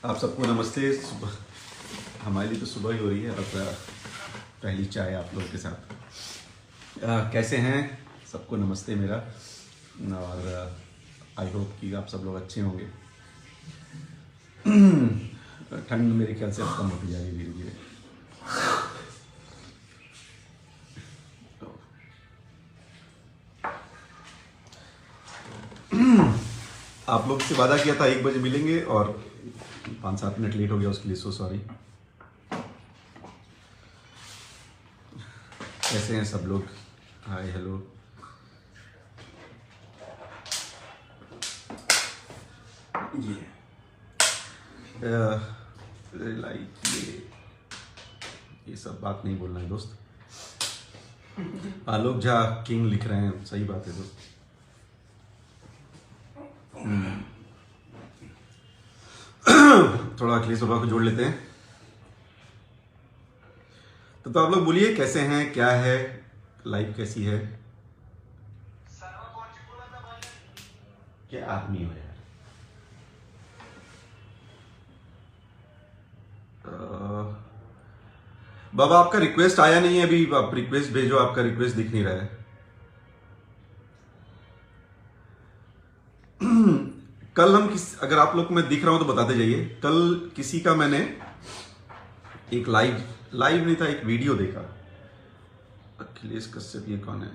आप सबको नमस्ते। सुबह हमारे लिए तो सुबह ही हो रही है और पहली चाय आप लोगों के साथ। कैसे हैं सबको नमस्ते मेरा। और आई होप कि आप सब लोग अच्छे होंगे। ठंड मेरे ख्याल से अब कम होती जा रही है धीरे धीरे। आप लोग से वादा किया था 1 बजे मिलेंगे और 5-7 मिनट लेट हो गया, उसके लिए सो सॉरी। कैसे हैं सब लोग? Hi hello. लाइक ये सब बात नहीं बोलना है दोस्त। आलोक झा किंग लिख रहे हैं, सही बात है दोस्त। थोड़ा अखिलेश बाबा को जोड़ लेते हैं। तो आप लोग बोलिए कैसे हैं, क्या है, लाइफ कैसी है? क्या आदमी हो यार। बाबा आपका रिक्वेस्ट आया नहीं है अभी, आप रिक्वेस्ट भेजो, आपका रिक्वेस्ट दिख नहीं रहा है। कल हम अगर आप लोग को मैं दिख रहा हूं तो बताते जाइए। कल किसी का मैंने एक लाइव नहीं था, एक वीडियो देखा। अखिलेश कश्यप ये कौन है?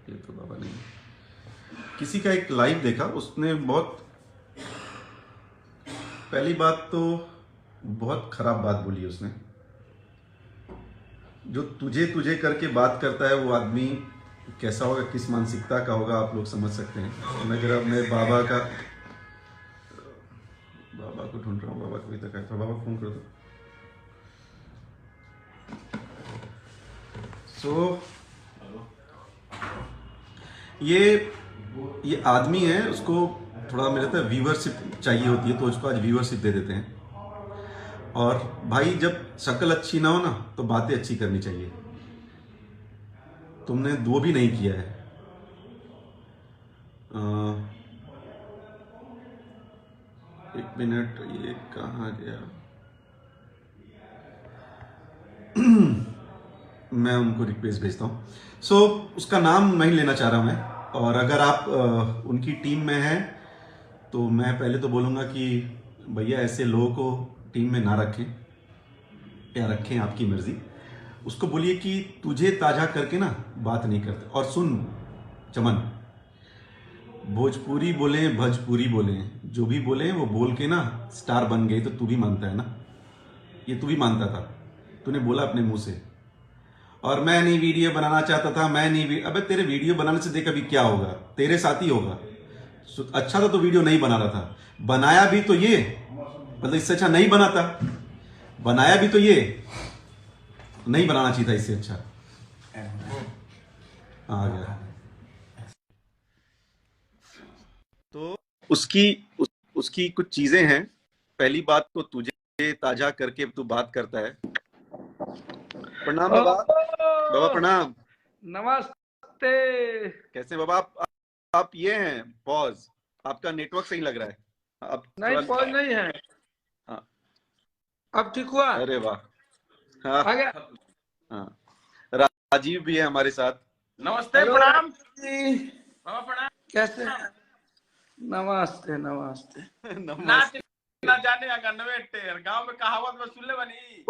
ये तो बाबा नहीं। किसी का एक लाइव देखा, उसने बहुत, पहली बात तो बहुत खराब बात बोली उसने। जो तुझे तुझे करके बात करता है वो आदमी कैसा होगा, किस मानसिकता का होगा, आप लोग समझ सकते हैं। मैं जरा मैं बाबा को ढूंढ रहा हूँ, बाबा को भी तक है तो बाबा को फोन कर दो। ये आदमी है, उसको थोड़ा मेरे लगता है व्यूवरशिप चाहिए होती है, तो उसको आज व्यूवरशिप दे देते हैं। और भाई जब शक्ल अच्छी ना हो ना तो बातें अच्छी करनी चाहिए। तुमने वो भी नहीं किया है। एक मिनट, ये कहाँ गया? मैं उनको रिक्वेस्ट भेजता हूँ। उसका नाम नहीं लेना चाह रहा मैं। और अगर आप उनकी टीम में हैं तो मैं पहले तो बोलूँगा कि भैया ऐसे लोगों को टीम में ना रखें, या रखें आपकी मर्जी। उसको बोलिए कि तुझे ताजा करके ना बात नहीं करते। और सुन चमन, भोजपुरी बोले भोजपुरी बोले, जो भी बोले वो बोल के ना स्टार बन गई, तो तू भी मानता है ना? ये तू भी मानता था, तूने बोला अपने मुंह से। और मैं नहीं वीडियो बनाना चाहता था, मैं नहीं अबे तेरे वीडियो बनाने से देख अभी क्या होगा, तेरे साथ ही होगा। अच्छा था तो वीडियो नहीं बना रहा था, बनाया भी तो ये, मतलब इससे अच्छा नहीं बनाता। बनाया भी तो ये, नहीं बनाना चाहिए था इससे अच्छा। आ गया तो उसकी कुछ चीजें हैं। पहली बात तो तुझे ताजा करके तू बात करता है। प्रणाम बाबा। बाबा प्रणाम। नमस्ते। कैसे बाबा? आप ये हैं पॉज, आपका नेटवर्क सही लग रहा है। अब नहीं पॉज नहीं है। हाँ अब ठीक हुआ? अरे वाह। हाँ आ गया। हाँ, राजीव भी है हमारे साथ। नमस्ते, प्रणाम बाबा, प्रणाम। कैसे? नमस्ते नमस्ते। नाच ना जाने अगनवे टेर गांव में कहावत में सुन ले बनी।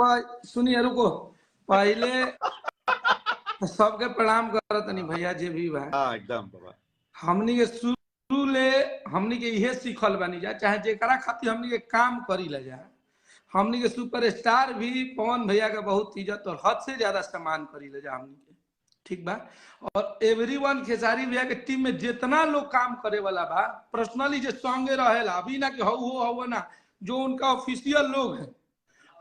सुनिए रुको, पहले सबके प्रणाम करत नहीं भैया जी भी बा। हाँ एकदम बाबा। हमनी के शुरू ले हमनी के इहे सीखल बनी जा, चाहे जेकरा खातिर हमनी के काम करी ले जा। हमनी के सुपरस्टार भी पवन भैया का बहुत इज्जत और हद से ज्यादा सम्मान करी ले जा हमनी के, ठीक बा। और एवरीवन खेसारी भैया के टीम में जितना लोग काम करे वाला बा, पर्सनली जो संगे रहेला, अभी ना कि हो ना, जो उनका ऑफिशियल लोग है,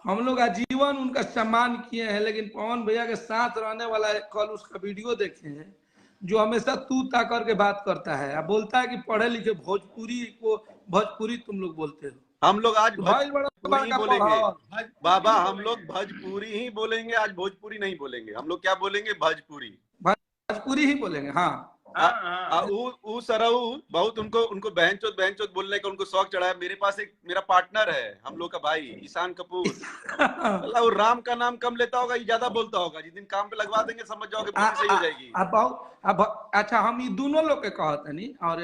हम लोग आजीवन उनका सम्मान किए हैं। लेकिन पवन भैया के साथ रहने वाला है, कल उसका वीडियो देखे हैं, जो हमेशा तू ता करके बात करता है, अब बोलता है कि पढ़े लिखे भोजपुरी तुम लोग बोलते हो। हम लोग आज भोजपुरी ही बोलेंगे बाबा, हम लोग भोजपुरी ही बोलेंगे आज, भोजपुरी नहीं बोलेंगे। हम लोग क्या बोलेंगे? भोजपुरी ही बोलेंगे। हाँ ऊ सरऊ बहुत उनको बहनचोद बोलने का उनको शौक चढ़ा है। मेरे पास एक मेरा पार्टनर है, हम लोग का भाई ईशान कपूर। अल्लाह वो राम का नाम कम लेता होगा, ये ज्यादा बोलता होगा। जिस दिन काम पे लगवा देंगे समझ जाओगे बुद्धि सही हो जाएगी। अब अच्छा हम ये दोनों लोग के कहते नहीं, और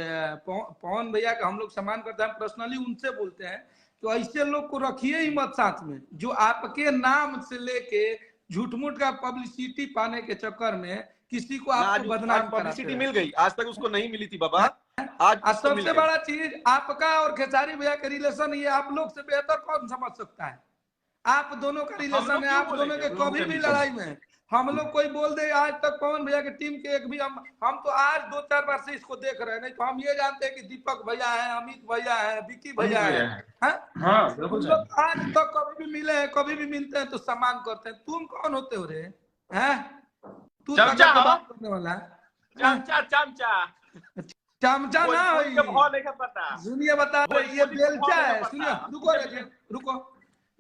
पवन भैया का हम लोग सम्मान करते हैं, पर्सनली उनसे बोलते हैं तो ऐसे लोग को रखिए ही मत साथ में, जो आपके नाम से लेके झूठ मूठ का पब्लिसिटी पाने के चक्कर में किसी को आपको बदनाम पब्लिसिटी मिल गई, आज तक उसको नहीं मिली थी बाबा। आज सबसे बड़ा चीज आपका और खेसारी भैया का रिलेशन, ये आप लोग से बेहतर कौन समझ सकता है? आप दोनों का रिलेशन है, आप दोनों के कभी भी लड़ाई में हम लोग कोई बोल दे, आज तक पवन भैया के टीम के एक भी हम तो आज 2-4 बार से इसको देख रहे हैं, नहीं तो हम ये जानते हैं कि दीपक भैया है, अमित भैया है, विकी भैया है। हम लोग आज तक कभी भी मिले हैं, कभी भी मिलते हैं तो सम्मान करते हैं। तुम कौन होते हो रे? हैं तू चमचा बात करने वाला है? चमचा ना पता। सुनिए बता रहे ये बेलचा है, सुनिए रुको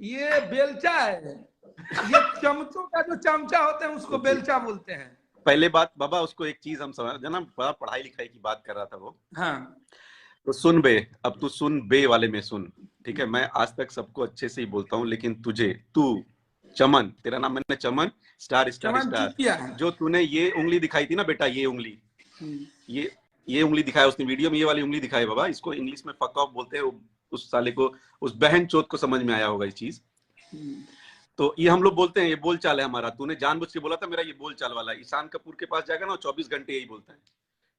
ये बेलचा है, ये चमचों का जो चमचा होते हैं उसको बेलचा बोलते हैं। पहले बात बाबा उसको एक चीज हम समझ ना, बड़ा पढ़ाई लिखाई की बात कर रहा था वो। हाँ तो सुन बे, अब तू सुन बे वाले में सुन, ठीक है? मैं आज तक सबको अच्छे से ही बोलता हूँ, लेकिन तू चमन, तेरा नाम मैंने चमन स्टार, जो तूने ये उंगली दिखाई थी ना बेटा, ये उंगली, ये उंगली दिखाया उसने वीडियो में, ये वाली उंगली दिखाई बाबा। इसको इंग्लिश में फक ऑफ बोलते हैं। उस साले को, उस बहन चोद को समझ में आया होगा ये चीज। तो ये हम लोग बोलते हैं, ये बोल चाल है हमारा। तूने जानबूझ के बोला था मेरा ये बोल चाल वाला है। ईशान कपूर के पास जाएगा ना 24 घंटे यही बोलता है,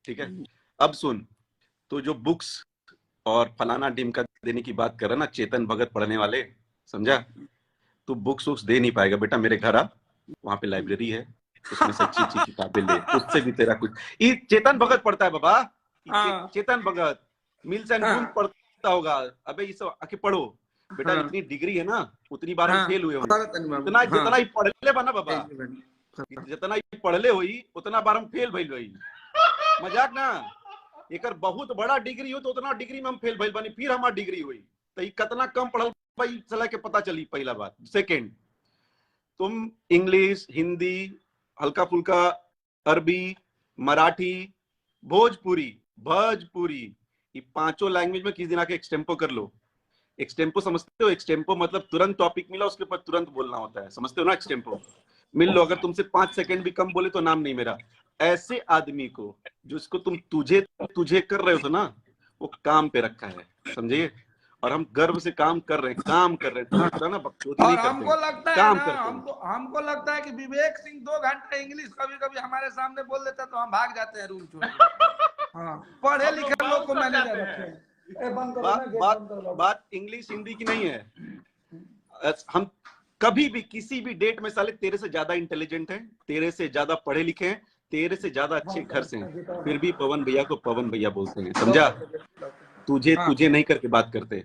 ठीक है? अब सुन, तो जो बुक्स और फलाना ढिमका देने की बात कर रहा है ना, चेतन भगत पढ़ने वाले, समझा? तू बुक्स वुक्स दे नहीं पाएगा बेटा, मेरे घर आ, वहां पे लाइब्रेरी है, उसमें से अच्छी किताबें ले, उससे भी तेरा कुछ। ये चेतन भगत पढ़ता है बाबा, Chetan Bhagat mills and Boons पढ़ता होगा। अबे ये सब आके पढ़ो बेटा, जितनी डिग्री है ना उतनी बार हम फेल हुए होंगे। जितना ही पढ़ ले बना बाबा, जितना ही पढ़ ले हुई उतना बार हम फेल भइल रही। मजाक ना, एक बहुत बड़ा डिग्री हो तो उतना डिग्री में हम फेल भइल बनी, फिर हमारी डिग्री हुई तो ये कितना कम पढ़ल भाई चला के पता चली। पहला बात। सेकेंड, तुम इंग्लिश, हिंदी, हल्का फुल्का अरबी, मराठी, भोजपुरी, ये 5 लैंग्वेज में किसी दिन आके एक्सटेम्पो कर लो। एक्सटेम्पो समझते हो? एक्सटेम्पो मतलब तुरंत टॉपिक मिला उसके ऊपर तुरंत बोलना होता है, समझते हो ना? एक्सटेम्पो मिल लो, अगर तुमसे 5 सेकंड भी कम बोले तो नाम नहीं मेरा। ऐसे आदमी को जिसको तुम तुझे कर रहे हो तो ना, वो काम पे रखा है, समझिए? और हम गर्व से काम कर रहे हैं ना, बकचोदी नहीं करते। हमको लगता है ना, हमको लगता है कि विवेक सिंह 2 घंटा इंग्लिश कभी हमारे सामने बोल देता तो हम भाग जाते हैं रूम छोड़ के। हाँ, पढ़े लिखे लोग को मैनेजर रखे हैं। बात इंग्लिश हिंदी की नहीं है। हम कभी भी किसी भी डेट में साले तेरे से ज्यादा इंटेलिजेंट हैं, तेरे से ज्यादा पढ़े लिखे हैं, तेरे से ज्यादा अच्छे घर से हैं, फिर भी पवन भैया को पवन भैया बोलते हैं, समझा? तुझे नहीं करके बात करते।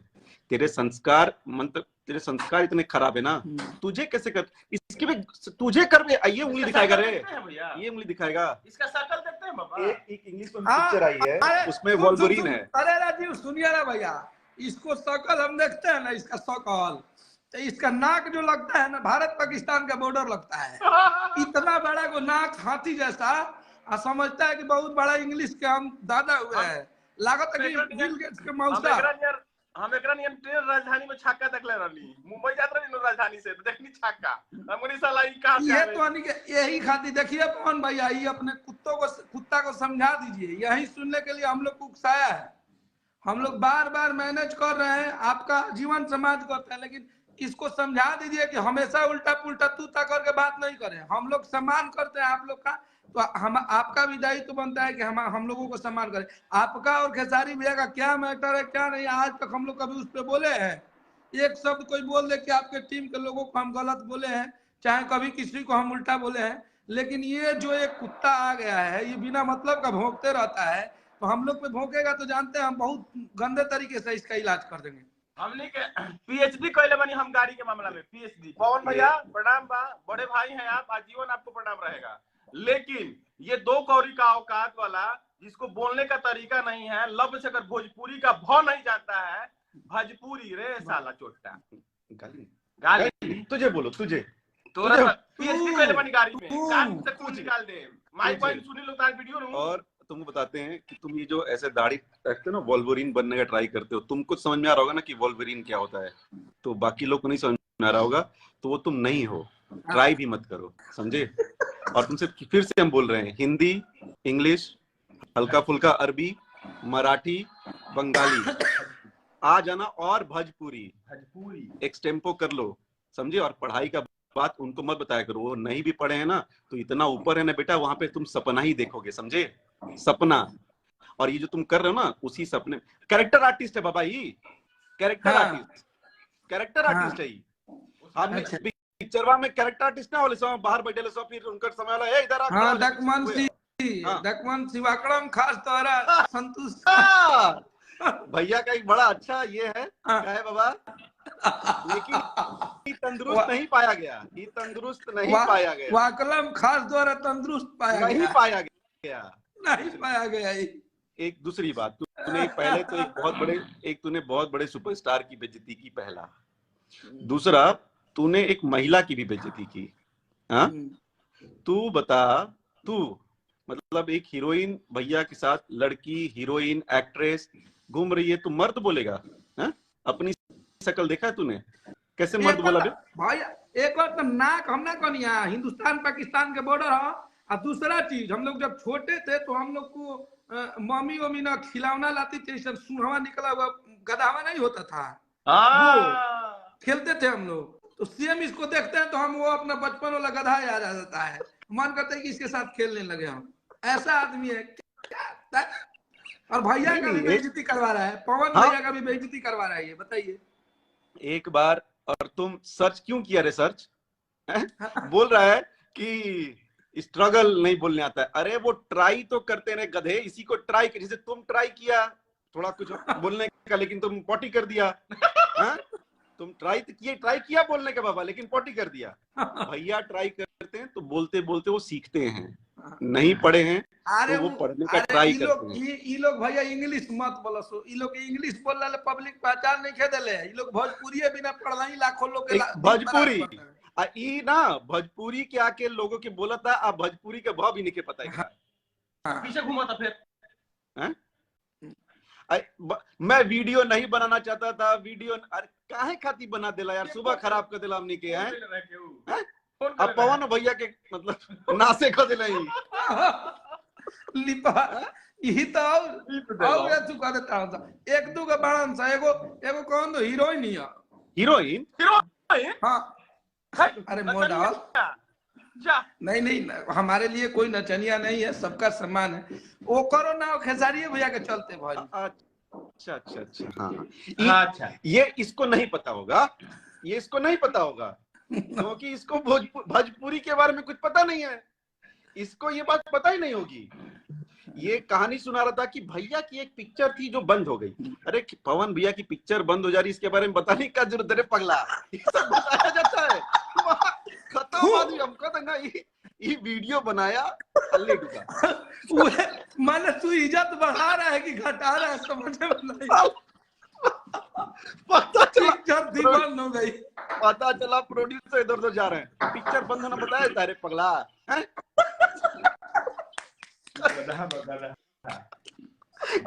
तेरे संस्कार मतलब तेरे संस्कार इतने खराब है ना, तुझे कैसे कर, इसकी भी तुझे कर, ये उंगली दिखाएगा रे, ये उंगली दिखाएगा। इसका शक्ल देखते हैं बाबा। एक इंग्लिश में पिक्चर आई है, उसमें वोल्वरीन है। अरे राजीव सुनिए ना भैया, इसको शक्ल हम देखते हैं ना, इसका शक्ल तो इसका नाक जो लगता है ना, भारत पाकिस्तान का बॉर्डर लगता है। इतना बड़ा को नाक, हाथी जैसा, और समझता है कि बहुत बड़ा इंग्लिश के हम दादा हुए हैं। लागत है कि बिल गेट्स के मौसा। हम एकरा नियन ट्रेन राजधानी में छक्का देखले रहनी, मुंबई जात रहनी राजधानी से, देखनी छक्का हमको नहीं साला ई कहां ये तो नहीं के यही खाती। देखिए पवन भैया, ये अपने कुत्ता को समझा दीजिए, यही सुनने के लिए हम लोग को उकसाया है। हम लोग बार मैनेज कर रहे हैं, आपका जीवन समाज करते हैं, लेकिन इसको समझा दीजिए कि हमेशा उल्टा पुल्टा तू ता करके बात नहीं करें। हम लोग सम्मान करते हैं आप लोग का, तो हम आपका भी दायित्व बनता है कि हम लोगों को सम्मान करें। आपका और खेसारी भैया का क्या मैटर है क्या नहीं, आज तक हम लोग कभी उस पर बोले हैं? एक शब्द कोई बोल दे कि आपके टीम के लोगों को हम गलत बोले हैं, चाहे कभी किसी को हम उल्टा बोले हैं, लेकिन ये जो एक कुत्ता आ गया है, ये बिना मतलब का भौंकते रहता है, तो हम लोग पे भौंकेगा तो जानते हैं हम बहुत गंदे तरीके से इसका इलाज कर देंगे। हमने के पीएचडी कैले बनी हम गाड़ी के मामला में, पीएचडी। पवन भैया प्रणाम बा, बड़े भाई हैं आप, आजीवन आपको प्रणाम रहेगा। लेकिन ये 2 कौड़ी का औकात वाला, जिसको बोलने का तरीका नहीं है, लब से अगर भोजपुरी का भ नहीं जाता है, भोजपुरी रे साला चोट्टा गाली तुझे बोलो, तुझे तोरा पीएचडी कैले बनी गाड़ी में, कान से कुछ निकाल दे। माइक पॉइंट सुनी लो तार वीडियो नु, और तुमको बताते हैं कि तुम ये जो ऐसे दाढ़ी रखते हो ना, वोल्वरिन बनने का ट्राई करते हो, तुमको समझ में आ रहा होगा ना कि वोल्वरिन क्या होता है, तो बाकी लोग को नहीं समझ में आ रहा होगा, तो वो तुम नहीं हो, ट्राई भी मत करो, समझे। और तुमसे फिर से हम बोल रहे हैं, हिंदी, इंग्लिश, हल्का फुल्का अरबी, मराठी, बंगाली आ जाना, और भोजपुरी एक्सटेम्पो कर लो, समझे। और पढ़ाई का बात उनको मत बताया करो, वो नहीं भी पढ़े हैं ना तो इतना ऊपर है ना बेटा, वहां पे तुम सपना ही देखोगे, समझे, सपना। और ये जो तुम कर रहे हो ना, उसी सपने, कैरेक्टर आर्टिस्ट है बाबा, ये कैरेक्टर आर्टिस्ट, कैरेक्टर आर्टिस्ट है ये। हमने पिक्चरवा में कैरेक्टर आर्टिस्ट ना होले, सब बाहर बैठे सब, फिर उनका समय वाला है इधर आ, डकमन शिवाकरम खास तौरा संतुष्ट। भैया का एक बड़ा अच्छा ये है, क्या है बाबा, लेकिन तंदुरुस्त नहीं पाया गया, ये तंदुरुस्त नहीं पाया गया, वाकलम खास द्वारा तंदुरुस्त पाया नहीं पाया गया, नहीं पाया गया। एक दूसरी बात, तूने पहले तो तूने बहुत बड़े सुपरस्टार की बेइज्जती की, पहला। दूसरा, तूने एक महिला की भी बेइज्जती की। हाँ, तू बता, तू मतलब एक हीरोइन भैया के साथ, लड़की हीरोइन एक्ट्रेस घूम रही है, तू मर्द बोलेगा? हाँ, अपनी शक्ल देखा है तूने, कैसे मर्द बोला बे? भाई एक बार तो नाक हम ना कनिया, हिंदुस्तान पाकिस्तान के बॉर्डर है। और दूसरा चीज, हम लोग जब छोटे थे तो हम लोग को मम्मी वम्मी ना खिलौना लाती थी, सब सुनहवा निकला हुआ गधावा नहीं होता था, खेलते थे हम लोग। तो सेम इसको देखते हैं तो हम वो अपना बचपन वाला गधा याद आ जाता है, मन करता है कि इसके साथ खेलने लगे हम। ऐसा आदमी है क्या? और भैया का भी बेइज्जती करवा रहा है, पवन भैया का भी बेइज्जती करवा रहा है, ये बताइए एक बार। और तुम सर्च क्यों किया रे, सर्च बोल रहा है कि स्ट्रगल नहीं बोलने आता है। अरे वो ट्राई तो करते रहे गधे, इसी को ट्राई, जैसे तुम ट्राई किया थोड़ा कुछ बोलने का, लेकिन तुम पॉटी कर दिया। तुम ट्राई किया बोलने का बाबा, लेकिन पॉटी कर दिया। भैया ट्राई करते हैं तो बोलते बोलते वो सीखते हैं, नहीं पढ़े हैं तो वो पढ़ने का ट्राई करते हैं। ये लोग भैया इंग्लिश मत बोलो, सो ये लोग इंग्लिश बोल रहे पब्लिक पहचान नहीं खे देले, ये लोग भोजपुरी बिना पढ़ला ही लाखों लोग के भोजपुरी ई ना, भोजपुरी के आके लोगों के बोला था, अब भोजपुरी के भाव भी नहीं के पता है, पीछे घुमा था फिर। मैं वीडियो नहीं बनाना चाहता था, वीडियो काहे खाती बना दिला यार, सुबह खराब कर दिला हमने के हैं। अब पवन भैया के मतलब नासे कर दिला ही लिपा यही तो और या चुका देता हूं। एक दो का बाणन सा, एगो कौन तो हीरोइन ही है, हीरोइन। हां अरे मोडाल नहीं, हमारे लिए कोई नचनिया नहीं है, सबका सम्मान है। वो करो ना खेसारी भैया के चलते भाई। अच्छा हाँ, अच्छा ये इसको नहीं पता होगा, ये इसको नहीं पता होगा, क्योंकि इसको भोजपुरी के बारे में कुछ पता नहीं है, इसको ये बात पता ही नहीं होगी। ये कहानी सुना रहा था कि भैया की एक पिक्चर थी जो बंद हो गई। अरे पवन भैया की पिक्चर बंद हो जा रही, इसके बारे में बताने का जरूरत है पगला, सब बताया जाता है। खत्म आदमी, हमको तो ना ये वीडियो बनाया हल्ले डुबा। माने तू इज्जत बढ़ा रहा है कि घटा रहा है, समझ में नहीं पता चला, दीवान हो गई, पता चला प्रोड्यूसर इधर उधर जा रहे हैं, पिक्चर बंद होना बताया जाता है पगला।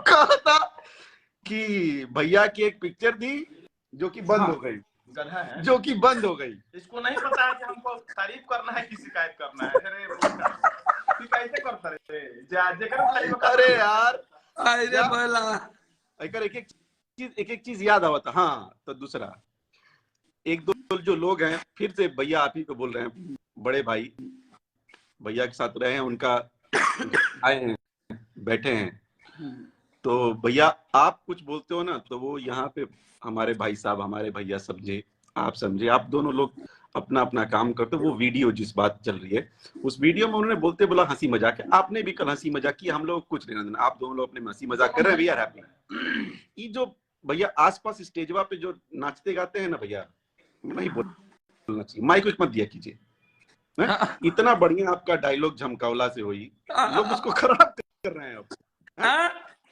कहा था कि भैया की एक पिक्चर थी जो कि बंद हो गई, जो कि बंद हो गई। इसको नहीं पता है कि हमको तारीफ करना है कि शिकायत करना है। अरे कैसे करता रे, अरे यार अरे बोला एक एक चीज याद आवा था। हाँ, तो दूसरा एक दो जो लोग हैं, फिर से भैया आप ही को बोल रहे हैं, बड़े भाई भैया के साथ रहे हैं, उनका आए हैं, बैठे हैं, तो भैया आप कुछ बोलते हो ना तो वो यहाँ पे हमारे भाई साहब, हमारे भैया समझे, आप समझे, आप दोनों लोग अपना अपना काम करते हो। वो वीडियो जिस बात चल रही है, उस वीडियो में उन्होंने बोलते बोला हंसी मजाक है, आपने भी कल हंसी मजाक की, हम लोग कुछ नहीं, आप दोनों लोग अपने हंसी मजाक कर रहे हैं, वी आर हैप्पी। ये जो भैया आसपास स्टेजवा पे जो नाचते गाते हैं ना भैया, नहीं बोलना चाहिए, माइक मत दिया कीजिए। इतना बढ़िया आपका डायलॉग झमकावला से हुई, लोग उसको खराब कर रहे हैं। अब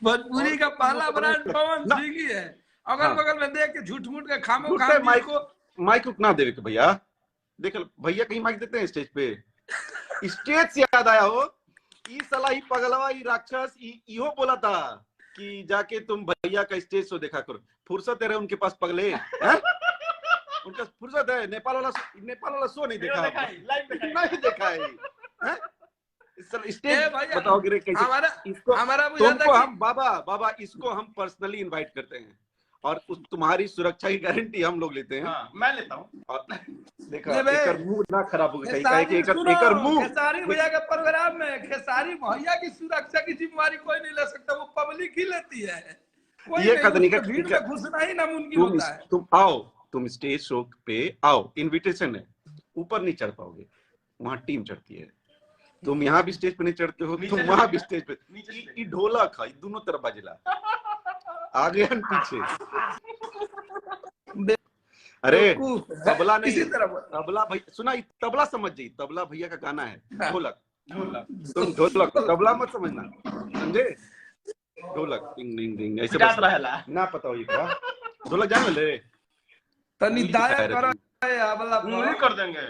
भोजपुरी का पहला ब्रांड पवन सिंह ही है, अगल बगल में देख के झूठ मूठ के खामो खाम माइक उठना देवे के भैया, देख भैया कहीं माइक देते हैं स्टेज पे। स्टेज से याद आया हो, ई साला ई पगलवा ई राक्षस इहो बोला था कि जाके तुम भैया का स्टेज शो देखा करो। फुर्सत है रे उनके पास पगले हैं? उनका फुर्सत है? नेपाल वाला शो नहीं देखा? नहीं देखा है? स्टेज बताओगे रे कैसे? हमारा तुमको हम बाबा इसको हम पर्सनली इनवाइट करते हैं और तुम्हारी सुरक्षा की गारंटी हम लोग लेते हैं। हाँ, मैं लेता हूँ। देखा एकर मुंह ना खराब हो गया, एकर मुंह। खेसारी भैया के प्रोग्राम में खेसारी भैया की सुरक्षा की जिम्मेवारी कोई नहीं ले सकता, वो पब्लिक ही लेती है। ये कतनी का भीड़ में घुसना ही नामुमकिन होता है। तुम आओ, तुम स्टेज शो पे आओ, इनविटेशन है, ऊपर नहीं चढ़ पाओगे, वहाँ टीम चढ़ती है। तुम यहाँ भी स्टेज पे नहीं चढ़ते हो, तुम वहाँ भी स्टेज पे। ढोलक है दोनों तरफ बाजिला, आगे और पीछे। अरे तबला नहीं, तबला भैया सुना, तबला समझ जाइए, तबला भैया का गाना है। ढोलक तुम ढोलक, तबला मत समझना, समझे? ढोलक डिंग डिंग डिंग ऐसे ना पता हो ये क्या ढोलक जान ले तनी दाया करो, अबला कर देंगे।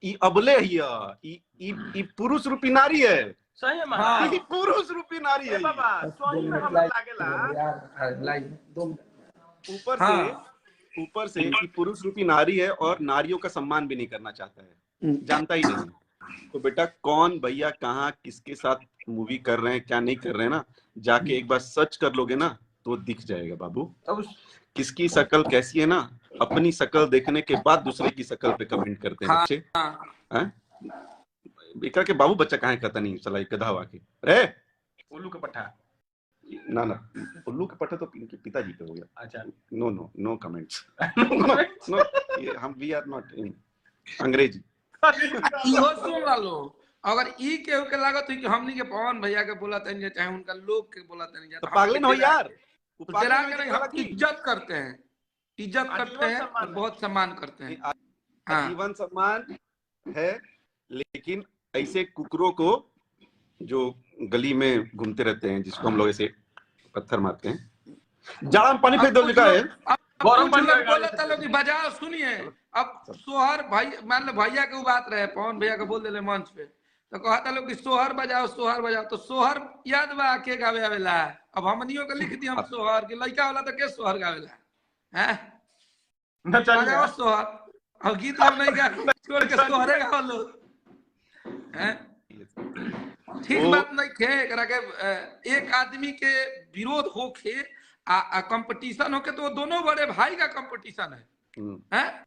ई अबले हिया, ई पुरुष रूपी नारी है। सही है महाराज, पुरुष रूपी नारी है बाबा। सही में हम लागेला ऊपर से कि पुरुष रूपी नारी है और नारियों का सम्मान भी नहीं करना चाहता है, जानता ही नहीं। तो बेटा कौन भैया कहाँ किसके साथ मूवी कर रहे हैं क्या नहीं कर रहे हैं ना, जाके एक बार सर्च कर लोगे ना तो दिख जाएगा बाबू। किसकी शक्ल कैसी है ना, अपनी शक्ल देखने के बाद दूसरे की शक्ल पे कमेंट करते हैं बच्चे। बेकार के बाबू बच्चा कहाँ कहता नहीं चला गधा हुआ के रे उल्लू का पट्टा ना उल्लू का पट्टा तो इनके पिताजी पे हो गया। अच्छा नो कमेंट्स नो हम वी आर नॉट इन अंग्रेजी। इहो सुन लो, अगर ई के लागत है कि हमनी के पवन भैया के बोला तनी चाहे उनका लोग के बोला तनी तो पागल न हो यार, इज्जत करते हैं और बहुत सम्मान करते हैं। जीवन सम्मान है, लेकिन ऐसे कुकरों को जो गली में घूमते रहते हैं जिसको हम लोग ऐसे पत्थर मारते हैं, जाड़ा में पानी फेंक दो लिखा है। गरम पानी बोला था लोग बजाओ सुनिए। अब सोहर भाई मान लो भैया के बात रहे, पवन भैया के बोल दिले मंच पे, तो कहता लोग कि सोहर बजाओ तो सोहर याद बा के गावे आवेला। अब हमनियों के लिख दी हम सोहर के लड़का वाला तो के सोहर गावेला हैं बजाओ सोहर। अब गीत लोग नहीं गा छोड़ के सोहरे गाओ लोग हैं। ठीक बात नहीं खे एकरा के एक आदमी के विरोध होके आ कंपटीशन होके, तो दोनों बड़े भाई का कंपटीशन है।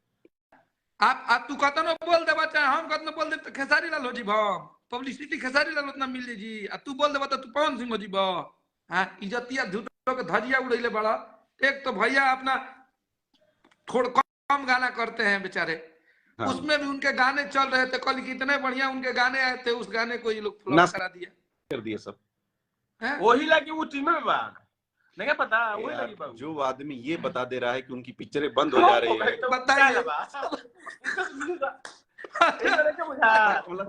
आप तू कतनो बोल दे चाहे हम कतनो बोल दे तो खेसारी लाल हो जी हम पब्लिसिटी खेसारी लाल उतना मिल जी, आ तू बोल दे तो तू पवन सिंह हो जी। इज्जतिया झूठों के धजिया उड़ैले बड़ा। एक तो भैया अपना थोड़ा कम गाना करते हैं बेचारे, उसमें भी उनके गाने चल रहे थे कल, कितने बढ़िया उनके गाने आए थे, उस गाने को ये लोग फ्लॉप करा दिया कर दिया सब। वही लगी वो टीम में बा नहीं पता, वही लगी जो आदमी ये बता दे रहा है कि उनकी पिक्चरें बंद हो जा रही है, बताइए।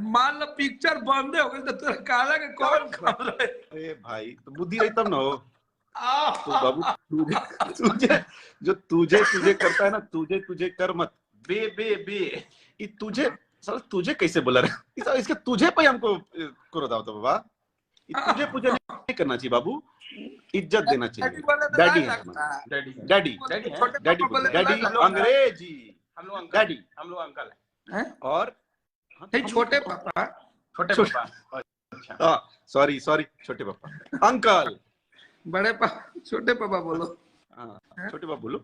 मान लो पिक्चर बंद हो गई तो तुझे काला के कौन खबर है? अरे भाई तो बुद्धि रही तब ना हो तो बाबू तुझे करता है ना, तुझे कर मत बे तुझे सर तुझे कैसे बोला रहे इसके तुझे पे हमको करो दाओ तो बाबा, तुझे पूजा नहीं करना चाहिए बाबू, इज्जत देना चाहिए। डैडी अंग्रेजी हम लोग डैडी हम लोग अंकल है और छोटे पापा सॉरी छोटे पापा अंकल बड़े पापा छोटे पापा बोलो। छोटे पापा बोलो।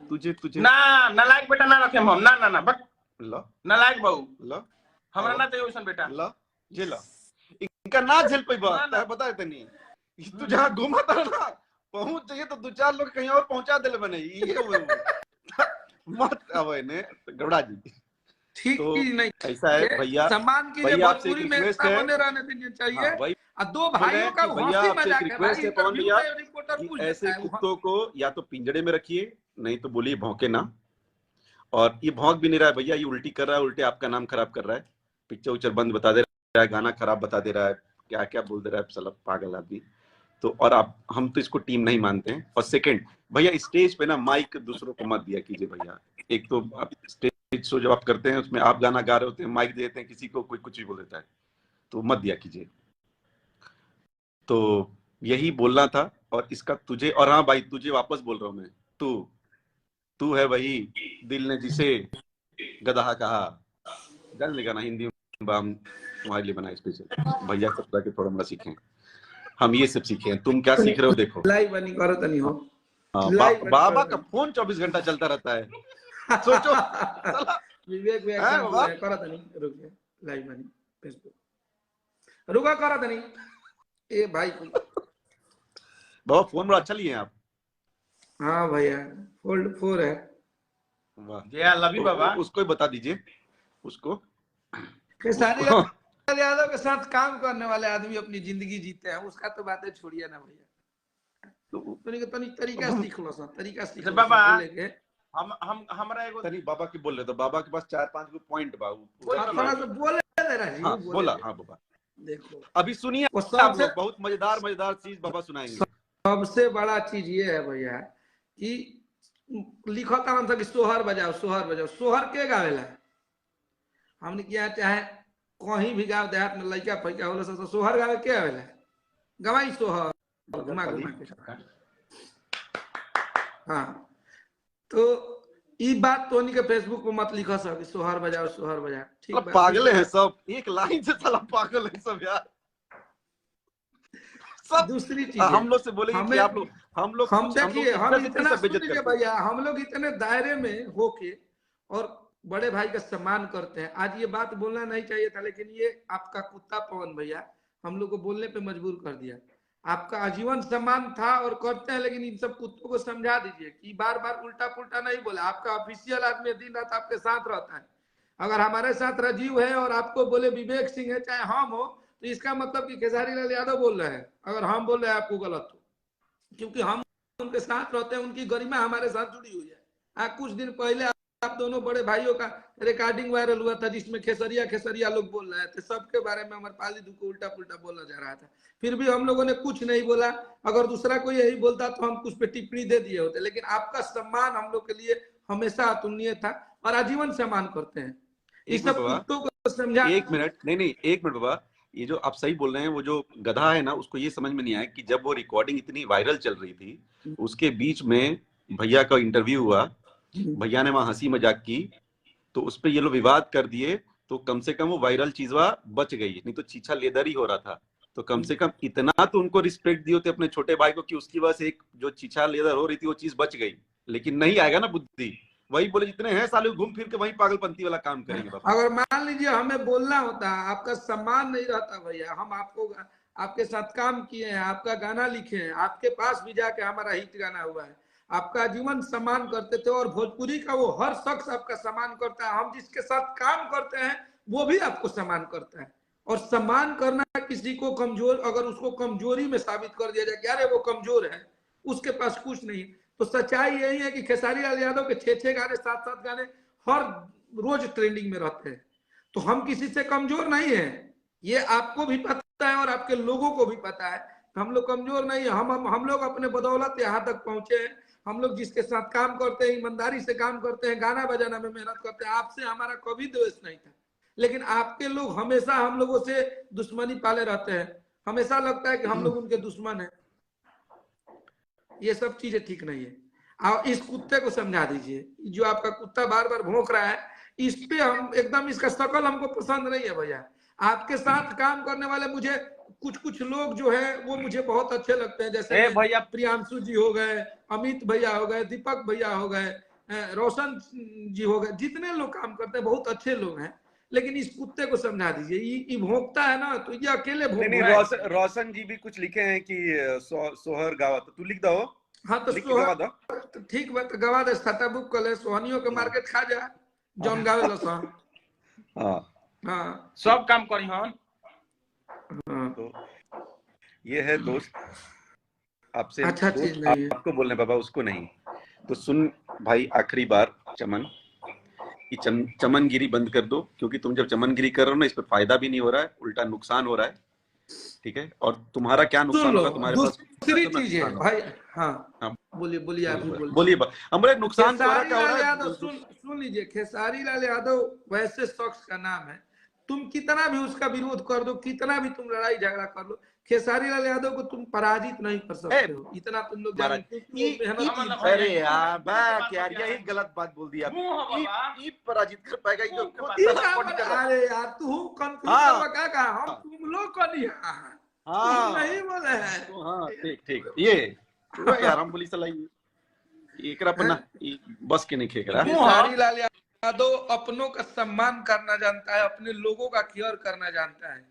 तुझे ना नालायक बेटा ना रखे हम ना बक लो नालायक बहू लो हमरा ना चाहिए वैसन बेटा लो ये लो इनका ना झेल पाई बात बता देते नहीं तू जहाँ घूमा था ना पहुंच जाइए तो 2-4 लोग कहीं और पहुंचा दे बने ये मत अब ने गौड़ा जी ठीक तो ही नहीं ऐसा है भैया, सम्मान की भोजपुरी में बने रहने देनी चाहिए। और दो भाइयों का हंसी मजाक है भाई, इंटरव्यू में रिपोर्टर पूछ ऐसे कुत्तों को या तो पिंजड़े में रखिए, नहीं तो बोलिए भौंके ना। और ये भौंक भी नहीं रहा है भैया, ये उल्टी कर रहा है, उल्टे आपका नाम खराब कर रहा है, पिक्चर उच्चर बंद बता दे रहा है, गाना खराब बता दे रहा है, क्या क्या बोल दे रहा है, साला पागल आदमी। तो और आप हम तो इसको टीम नहीं मानते हैं। और सेकंड भैया स्टेज पे ना माइक दूसरों को मत दिया कीजिए भैया। एक तो आप स्टेज शो जब आप करते हैं उसमें आप गाना गा रहे होते हैं, माइक देते हैं किसी को, कोई कुछ भी बोल देता है, तो मत दिया कीजिए। तो यही बोलना था। और इसका तुझे, और हाँ भाई तुझे वापस बोल रहा हूं मैं, तू है वही दिल ने जिसे गधा कहा। जान लेगा ना हिंदी में, हम तुम्हारे लिए बनाए स्पेशल। भैया सब जाके थोड़ा मोड़ा सीखे, हम ये सब सीखे हैं। तुम क्या सीख रहे हो देखो। लाइव बनी करो तनी हो। हाँ, लाइव बनी बाबा करो का फोन 24 घंटा चलता रहता है, सोचो साला। विवेक भी हैं एक्शन बाबा? बोले करो तनी, रुक जा। लाइव बनी फेसबुक, रुका करो तनी। ए भाई कोई, बाबा फोन बड़ा अच्छा लिए हैं आप। हाँ भैया फोल्ड 4 है। वाह, जय लवी बाबा। उसको ही बता दीजिए उसको। खेसारी लाल यादव के साथ काम करने वाले आदमी अपनी जिंदगी जीते हैं, उसका तो बातें छोड़िए ना भैया। तनी तरीका सीख लो सर, तरीका सीख लो बाबा बोले के। हम हमरा एगो तनी बाबा की बोल रहे थे, बाबा के पास 4-5 को पॉइंट बा। थोड़ा सा बोले दे रहा जी, हाँ बोले बोला। दे। हाँ बाबा देखो अभी सुनिए वो आप सबसे लोग, बहुत मजेदार चीज बाबा सुनाएंगे। सबसे बड़ा चीज ये है भैया कि लिखो था कि सोहर बजाओ सोहर बजाओ, सोहर के गावेला हमने किया, चाहे कहीं भी गाँव देहात में लड़का फैका हो सोहर गावे के आवेला, गवाई सोहर घुमा घुमा के। हाँ तो ई बात तो के फेसबुक पे मत लिखो सब सोहर बजाओ सोहर बजाओ, ठीक साला बात। पागल है सब, एक लाइन से साला पागल है सब यार। सब दूसरी चीज हम लोग से बोलेंगे कि आप लोग, हम देखिए हम इतना बेइज्जत सुन लीजिए करते हैं। भैया, हम लोग इतने दायरे में होके और बड़े भाई का सम्मान करते हैं। आज ये बात बोलना नहीं चाहिए था, लेकिन ये आपका कुत्ता पवन भैया हम लोग को बोलने पे मजबूर कर दिया। आपका आजीवन सम्मान था और करते हैं, लेकिन इन सब कुत्तों को समझा दीजिए कि बार बार उल्टा पुल्टा नहीं बोले। आपका ऑफिशियल आदमी दिन रात आपके साथ रहता है। अगर हमारे साथ राजीव है और आपको बोले विवेक सिंह है चाहे हम हो, तो इसका मतलब कि खेसारी लाल यादव बोल रहे हैं। अगर हम बोल रहे हैं आपको गलत हो, क्योंकि हम उनके साथ रहते हैं, उनकी गरिमा हमारे साथ जुड़ी हुई है। कुछ दिन पहले आप दोनों बड़े भाइयों का रिकॉर्डिंग वायरल हुआ था, जिसमें खेसरिया खेसरिया लोग बोल रहे थे, सबके बारे में अमरपाली दू को उल्टा पुल्टा बोला जा रहा था। फिर भी हम लोगों ने कुछ नहीं बोला। अगर दूसरा कोई यही बोलता तो हम कुछ पे टिप्पणी दे दिए होते, लेकिन आपका सम्मान हम लोग के लिए हमेशा अतुलनीय था और आजीवन सम्मान करते हैं। इस सब कुत्तों को समझा। एक मिनट, नहीं एक मिनट बाबा, ये जो आप सही बोल रहे हैं, वो जो गधा है ना, उसको ये समझ में नहीं आया कि जब वो रिकॉर्डिंग इतनी वायरल चल रही थी, उसके बीच में भैया का इंटरव्यू हुआ, भैया ने वहां हंसी मजाक की, तो उस पर ये लोग विवाद कर दिए, तो कम से कम वो वायरल चीजवा बच गई, नहीं तो चीछा लेदर ही हो रहा था। तो कम से कम इतना तो उनको रिस्पेक्ट दिए थे अपने छोटे भाई को कि उसकी वजह से एक जो चीछा लेदर हो रही थी वो चीज बच गई। लेकिन नहीं आएगा ना बुद्धि, वही बोले जितने हैं साले घूम फिर के वही पागलपंती वाला काम करेंगे बाबा। अगर मान लीजिए हमें बोलना होता, आपका सम्मान नहीं रहता भैया, हम आपको आपके साथ काम किए हैं, आपका गाना लिखे हैं, आपके पास भी जाके हमारा हिट गाना हुआ है, आपका जीवन सम्मान करते थे। और भोजपुरी का वो हर शख्स आपका सम्मान करता है। हम जिसके साथ काम करते हैं वो भी आपको सम्मान करता है। और सम्मान करना किसी को कमजोर, अगर उसको कमजोरी में साबित कर दिया जाए कि अरे वो कमजोर है, उसके पास कुछ नहीं, तो सच्चाई यही है कि खेसारी लाल यादव के 6 गाने 7 गाने हर रोज ट्रेंडिंग में रहते हैं। तो हम किसी से कमजोर नहीं है, ये आपको भी पता है और आपके लोगों को भी पता है। हम लोग कमजोर नहीं है, हम लोग अपने बदौलत यहाँ तक पहुंचे हैं। हम लोग जिसके साथ काम करते हैं ईमानदारी से काम करते हैं, गाना बजाना में मेहनत करते हैं। आपसे हमारा कभी द्वेष नहीं था, लेकिन आपके लोग हमेशा हम लोगों से दुश्मनी पाले रहते हैं। हमेशा लगता है कि हम लोग उनके दुश्मन हैं। ये सब चीजें ठीक नहीं है। आप इस कुत्ते को समझा दीजिए, जो आपका कुत्ता बार बार भौंक रहा है, इस पे हम एकदम, इसका शकल हमको पसंद नहीं है भैया। आपके साथ काम करने वाले मुझे कुछ लोग जो है वो मुझे बहुत अच्छे लगते हैं, जैसे भैया प्रियांशु जी हो गए, अमित भैया हो गए, दीपक भैया हो गए, रोशन जी हो गए, जितने लोग काम करते हैं बहुत अच्छे लोग हैं। लेकिन इस कुत्ते को समझा दीजिए, ये भौंकता है ना, तो ये अकेले भौंक रहा है। रोशन जी भी कुछ लिखे हैं कि सोहर गावा, तो तू लिख दो। हाँ तो सोहर ठीक बात, गवा दे, खाता बुक कर ले, सोहनियों के मार्केट खा जा, जौन गावे लो। हाँ हाँ सब काम करी हन। तो ये है दोस्त, आपसे अच्छा दोस्त चीज नहीं है। आपको बोलने बाबा, उसको नहीं। तो सुन भाई, आखिरी बार चमन की चमनगिरी बंद कर दो, क्योंकि तुम जब चमनगिरी कर रहे हो ना, इस पर फायदा भी नहीं हो रहा है, उल्टा नुकसान हो रहा है। ठीक है, और तुम्हारा क्या नुकसान होगा तुम्हारे पास? दूसरी चीज है भाई। हाँ बोलिए आप भी बोलिए। हमारे नुकसान खेसारी लाल यादव, सुन लीजिए, खेसारी लाल यादव वैसे शख्स का नाम है तुम कितना भी उसका विरोध कर दो, कितना भी तुम लड़ाई झगड़ा कर लो, खेसारी लाल यादव को तुम पराजित नहीं कर सकते हो। इतना तुम लोग जानते हो कि वो मेहनत। अरे यार बात यार यही गलत बात बोल दिया। ई पराजित कर पाएगा अरे यार तू कंफ्यूज क्या कहा, हम तुम लोग को नहीं नहीं बोले हैं। हाँ ठीक ये यार हम बोली सलाई एकरा पर ना बस के नहीं खेकरा। खेसारी लाल यादव अपनों का सम्मान करना जानता है, अपने लोगों का केयर करना जानता है।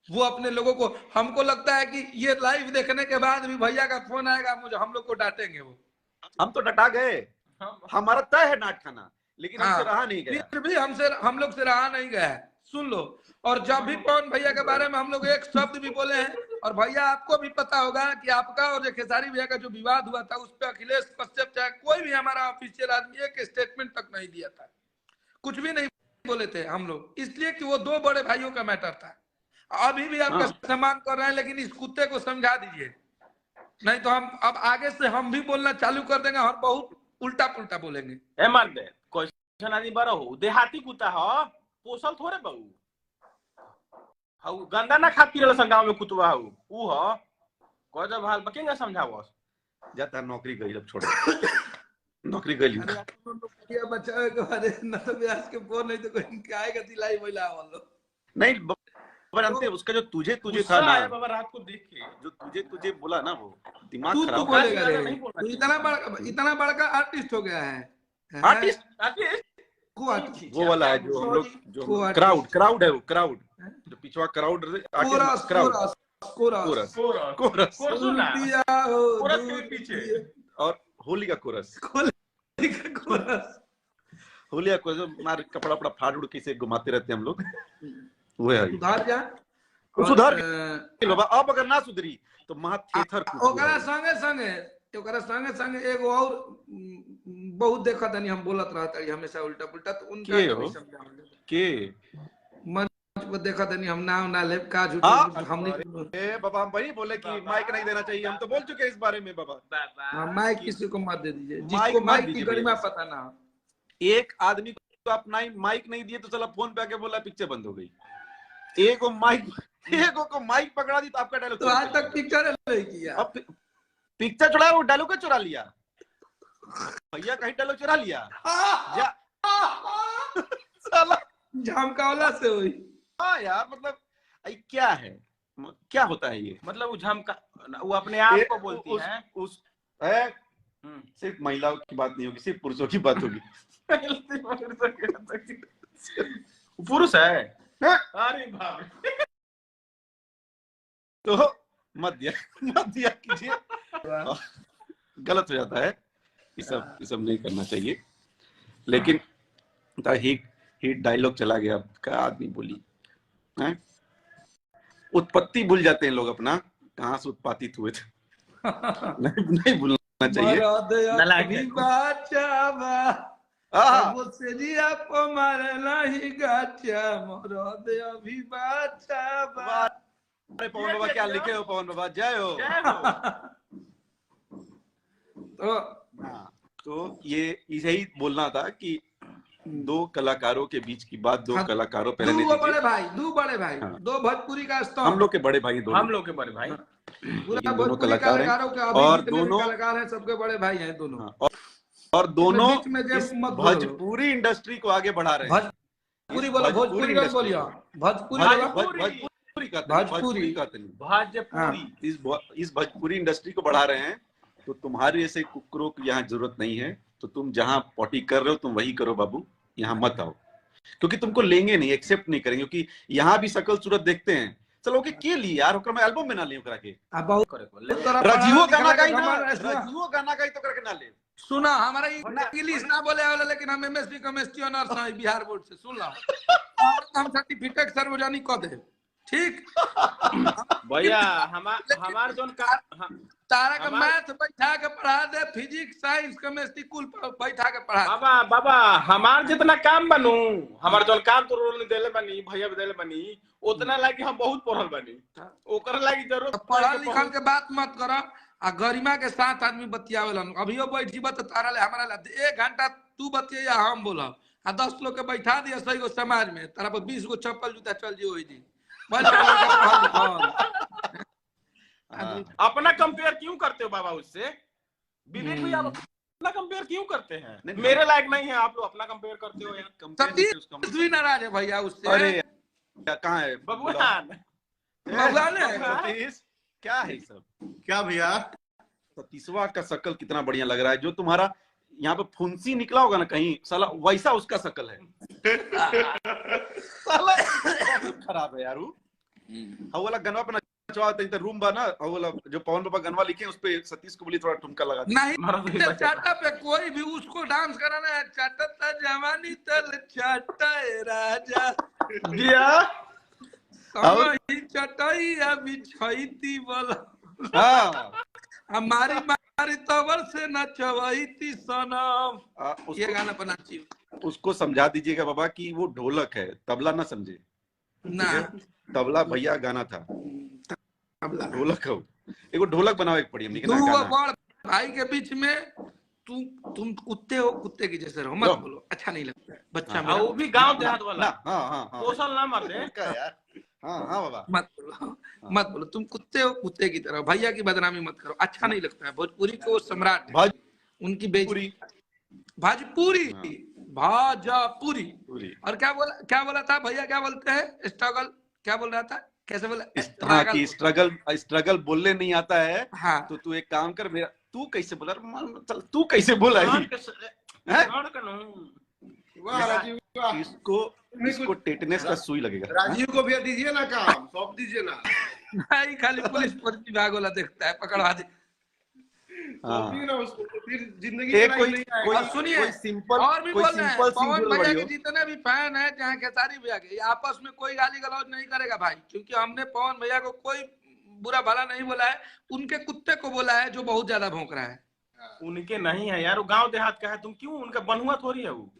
वो अपने लोगों को, हमको लगता है कि ये लाइव देखने के बाद भी भैया का फोन आएगा, मुझे हम लोग को डांटेंगे। वो हम तो डटा गए, हमारा तय है डांट खाना, लेकिन हमसे रहा नहीं गया। फिर भी हम लोग से रहा नहीं गया है। सुन लो, और जब भी पवन भैया के बारे में हम लोग एक शब्द भी बोले हैं, और भैया आपको भी पता होगा कि आपका और जो खेसारी भैया का जो विवाद हुआ था, उस पर अखिलेश कश्यप चाहे कोई भी हमारा ऑफिशियल आदमी एक स्टेटमेंट तक नहीं दिया था, कुछ भी नहीं बोले थे हम लोग, इसलिए कि वो दो बड़े भाइयों का मैटर था। अभी भी आपका सम्मान कर रहे हैं, लेकिन इस कुत्ते को समझा दीजिए, नहीं तो हम अब आगे से हम भी बोलना चालू कर देंगे और बहुत उल्टा पुल्टा बोलेंगे। ए मर दे क्वेश्चन आदमी बड़ा हो, देहाती कुत्ता हो, पोसल थोड़े बहू हाउ गंदा ना खाती रह संगाव में कुतवा हो ऊ हो को जब हाल बकेंगे समझावस जाता नौकरी गई, अब छोड़ नौकरी गई बचावे के बारे न तो ब्याज के फोन नहीं तो कोई काय का दिलाई बोला वालो नहीं बनते उसका जो तुझे था ना बाबा रात को देख के जो तुझे बोला ना वो दिमाग तू खराब बोलेगा रे, तू इतना बड़का आर्टिस्ट हो गया है। आर्टिस्ट वो वाला है जो हम लोग जो क्राउड है, वो क्राउड जो पिछवा क्राउड पीछे और होली का कोरस मार कपड़ा फाड़ उड़ के घुमाते रहते हम लोग। वो है सुधार बाबा, अब अगर ना सुधरी तो महा थेथर ओकरा संगे संगे एगो और बहुत देखा था, हम बोलत रहता है हमेशा उल्टा पुल्टा, तो उनका के मंच पर देखा था हम ना ले का झूठ हमने बाबा हम वही बोले कि माइक नहीं देना चाहिए, हम तो बोल चुके इस बारे में बाबा। माइक किसी को मत दे दीजिए जिसको माइक की गरिमा पता ना। एक आदमी को अपना माइक नहीं दिए तो चला फोन पे आके बोला पिक्चर बंद हो गई। एक को माइक पकड़ा दी तो आपका डायलॉग तो आज तक पिक्चर नहीं किया, अब पिक्चर चुराया, वो डायलॉग को चुरा लिया भैया, कहीं डायलॉग चुरा लिया साला झमकावला से हुई। हाँ यार मतलब क्या है, क्या होता है ये, मतलब वो झमका वो अपने आप को बोलती है। सिर्फ महिलाओं की बात नहीं होगी, सिर्फ पुरुषों की बात होगी। पुरुष है अरे बाप तो मत दिया कीजिए, गलत हो जाता है, ये सब नहीं करना चाहिए। लेकिन हिट डायलॉग चला गया, क्या आदमी बोली है, उत्पत्ति भूल जाते हैं लोग अपना, कहाँ से उत्पादित हुए थे। नहीं भूलना चाहिए। पवन बाबा क्या लिखे हो, पवन बाबा जय हो। तो ये यही बोलना था कि दो कलाकारों के बीच की बात, दो कलाकारों पहले दो बड़े भाई हाँ। दो भोजपुरी का स्तंभ, हम लोग के बड़े भाई, हम लोग के बड़े भाई, दोनों कलाकार हैं और दोनों कलाकार हैं, सबके बड़े भाई हैं दोनों, और दोनों भोजपुरी इंडस्ट्री को आगे बढ़ा रहे हैं। इस भोजपुरी इंडस्ट्री को बढ़ा रहे हैं। तो तुम्हारे ऐसे कुकरों की यहाँ जरूरत नहीं है, तो तुम जहाँ पॉटी कर रहे हो तुम वही करो बाबू, यहाँ मत आओ, क्योंकि तुमको लेंगे नहीं, एक्सेप्ट नहीं करेंगे, क्योंकि यहाँ भी शकल सूरत देखते हैं। चलो ओके के लिए यार, ओकरा में एल्बम में ना ले, ओकरा के राजीवो गाना गाई तो करके ना ले। सुना हमारा इंग्लिश ना बोले वाला, लेकिन हम एमएससी केमिस्ट्री ऑनर्स है बिहार बोर्ड से, सुन ला हम सर्टिफिकेट सर्वजनिक कर दे, ठीक भैया। हमार जोन का तारा का मैथ बैठा के पढ़ा दे, फिजिक्स साइंस केमिस्ट्री कुल बैठा के पढ़ा। बाबा हमार जितना काम बनू, हमार जोन काम तो रोल देले बनी, भैया देले बनी, उतना लागी हम बहुत पढ़ल बनी, ओकर लागी जरूरत पढ़ल लिखल के बात मत करा। आ गरिमा के साथ आदमी बतियावेलन, अभियो बैठ जीबा तो तारा ले हमारा ले 1 घंटा तू बतिया हम बोला, 10 लोग के बैठा दिया सही को समाज में, तारा पर 20 गो चप्पल जूता चल जी, जी बस अपना कंपेयर क्यों करते हो बाबा उससे? विवेक भैया आप अपना कंपेयर क्यों करते हैं? नहीं, मेरे लायक नहीं है, आप लोग अपना कंपेयर करते हो यार। सतीश भी नाराज है भैया उससे। अरे कहाँ है बबुआन भगवान है। सतीश? क्या है सब? क्या भैया? सतीशवा का शक्ल कितना बढ़िया लग रहा है, जो तुम्हारा यहाँ पे फुंसी निकला होगा ना कहीं, साला वैसा उसका शक्ल है। साला बहुत खराब है यार वो। हाँ वाला गनवा पे नचवा तो रूम बना, हाँ वाला जो पवन पापा गनवा लिखे उस पे सतीश को बोली थोड़ा ठुमका लगा दे। नहीं चाटा पे कोई भी उसको डांस कराना है, चाटा जवानी तल चाटा राजा दिया समही चटाई अभी छईती बोला हाँ हमारी मारी तवर से नचवाईती सनम। ये गाना पर नाची उसको समझा दीजिएगा बाबा कि वो ढोलक है, तबला ना समझे ना। तबला भैया गाना था, तबला ढोलक हो। एगो ढोलक बनावे के पड़ी हमने तू वो बड़ भाई के बीच में तुम कुत्ते हो, कुत्ते की जैसे रहो, मत बोलो, अच्छा नहीं लगता है बच्चा मेरा। वो भी गांव देहात वाला। हाँ हाँ हाँ कौशल ना मत दे यार। हाँ हाँ बाबा मत बोलो तुम कुत्ते हो, कुत्ते की तरह। भैया की बदनामी मत करो, अच्छा नहीं लगता है। भोजपुरी के वो सम्राट है, उनकी बेइज्जती। भाजपुरी भाजापुरी। और क्या बोला था भैया, क्या बोलते हैं? स्ट्रगल क्या बोल रहा था, कैसे बोला? हाँ कि स्ट्रगल बोलने नहीं आता है। हाँ तो तू एक काम कर, मेरा तू कैसे बोला, चल तू कैसे बोला इसको टेटनेस का सुई लगेगा। राजीव को भी दीजिए ना काम, सौंप दीजिए ना। नहीं खाली पुलिस विभाग वाला देखता है, पकड़वा दे। सौंपिए ना उसको, तो फिर जिंदगी कोई सुनिए सिंपल और भी बोल रहे हैं, पवन भैया के हो। जितने भी फैन है चाहे खेसारी भैया के, आपस में कोई गाली गलौज नहीं करेगा भाई, क्योंकि हमने पवन भैया को कोई बुरा भला नहीं बोला है, उनके कुत्ते को बोला है जो बहुत ज्यादा भौंक रहा है। उनके नहीं है यार, वो गांव देहात का है, तुम क्यों उनका बनुआ थोड़ी है वो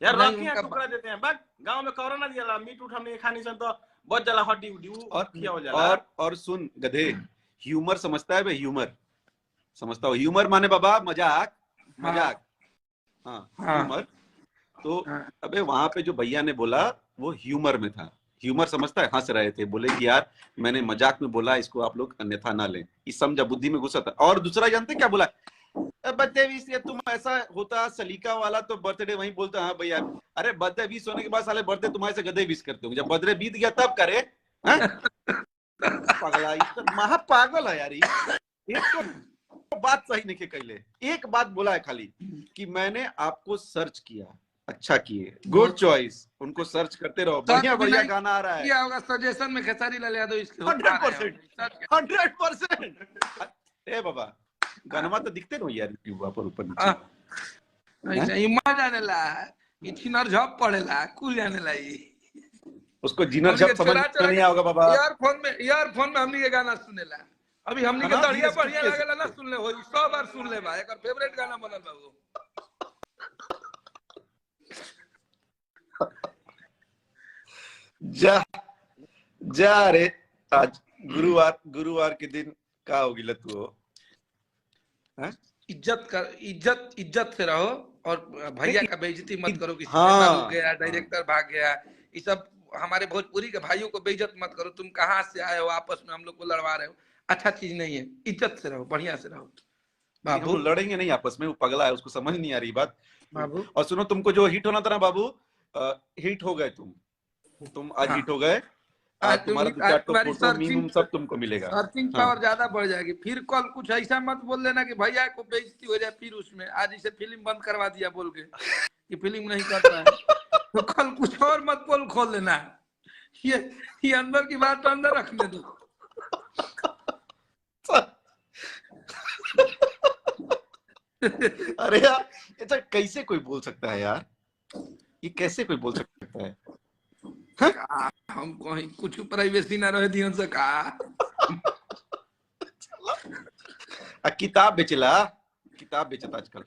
यार। रखिए टुकड़ा देते हैं, बस गांव में कोरोना दिया मीट उठ हमने खानी सन तो बहुत जला हड्डी उड्डी और सुन गधे, ह्यूमर समझता है बे, ह्यूमर समझता हो? ह्यूमर माने बाबा मजाक, मजाक। हाँ ह्यूमर। तो अबे वहां पे जो भैया ने बोला वो ह्यूमर में था, ह्यूमर समझता है? हंस रहे थे, बोले कि यार मैंने मजाक में बोला, इसको आप लोग अन्यथा ना लें। इस समझा बुद्धि में घुसा था। और दूसरा जानते क्या बोला? बर्थडे विश, तुम ऐसा होता सलीका वाला तो बर्थडे वहीं बोलता। हाँ भैया, अरे बर्थडे विश होने के बाद साले बर्थडे तुम्हारे से गधे विश करते हो, जब बर्थडे बीत गया तब करे। पागला, महा पागल है यार। एक तो बात सही नहीं कहले, एक बात बोला है खाली कि मैंने आपको सर्च किया, अच्छा किए, गुड चॉइस। उनको सर्च करते रहो, बढ़िया बढ़िया गाना आ रहा है। क्या होगा सजेशन में खेसारी लाल यादव इसके 100%। ए बाबा गाना तो दिखते रहो यार यूट्यूब पर ऊपर नीचे। इमा जाने ला इचिनर झप पड़ेला कुल जाने ला। उसको जिनर झप समझ नहीं आएगा बाबा। ईयरफोन में हमनी के गाना सुनेला, अभी हमनी के बढ़िया बढ़िया लागेला ना, सुन ले हो 100 बार सुन ले बा, एकर फेवरेट गाना बनल बा वो। जा रे, आज गुरुवार के दिन का होगी लतू हो। इज्जत से रहो, और भैया का बेइज्जती मत करो। किसी भाग गया, डायरेक्टर भाग गया, ये सब हमारे भोजपुरी के भाइयों को बेइज्जत मत करो। तुम कहाँ से आए हो, आपस में हम लोग को लड़वा रहे हो, अच्छा चीज नहीं है। इज्जत से रहो, बढ़िया से रहो बाबू। लड़ेंगे नहीं आपस में, वो पगला है, उसको समझ नहीं आ रही बात बाबू। और सुनो, तुमको जो हिट होना था ना बाबू, हिट हो गए तुम आज हिट हो गए। तुम्हारा सब तुमको मिलेगा, सर्चिंग पावर ज्यादा बढ़ जाएगी। फिर कल कुछ ऐसा मत बोल देना कि भैया को बेइज्जती हो जाए फिर उसमें। आज इसे फिल्म बंद करवा दिया बोल के कि फिल्म नहीं करता है, तो कल कुछ और मत बोल खोल लेना। ये अंदर की बात तो अंदर रखने दो। अरे यार ऐसा कैसे कोई बोल सकता है यार, ये कैसे कोई बोल सकता है? हम कहीं कुछ प्राइवेसी ना रहे ध्यान से का। किताब बेचला, किताब बेचता आजकल।